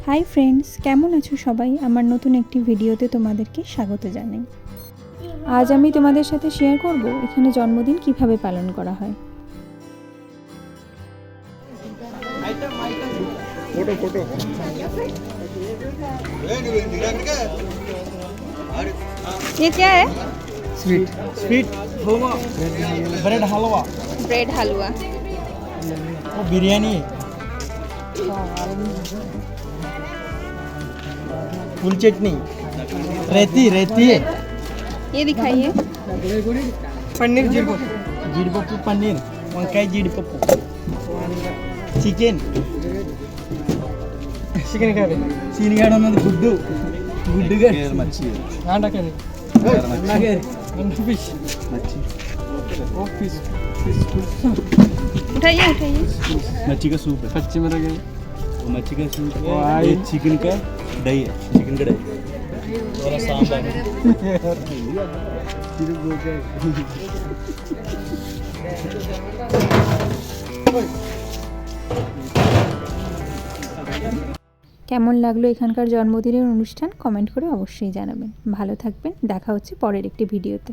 Hi friends, কেমন আছো সবাই? আমার নতুন একটি ভিডিওতে তোমাদেরকে স্বাগত জানাই। আজ আমি তোমাদের সাথে শেয়ার করব এখানে জন্মদিন কিভাবে পালন করা হয়। ये क्या है? स्वीट हलवा, ब्रेड हलवा, ब्रेड हलवा। वो बिरयानी, फुल चटनी, रेती है, ये दिखाइए। पनीर जीडिपप्पू पनीर, వంకాయ జీడిపప్పు, చికెన్ సీనిగాడు ఉన్నది గుడ్డు మచ్చి ఆండకని फिश ओ फिश उठाइए मच्छी का सूप है, कच्चे में गए वो मच्छी का सूप ओ है, आई। ये चिकन का दही है, चिकन का दही और सांभर কেমন লাগলো এখানকার জন্মদিনের অনুষ্ঠান কমেন্ট করে অবশ্যই জানাবেন। ভালো থাকবেন, দেখা হচ্ছে পরের একটি ভিডিওতে।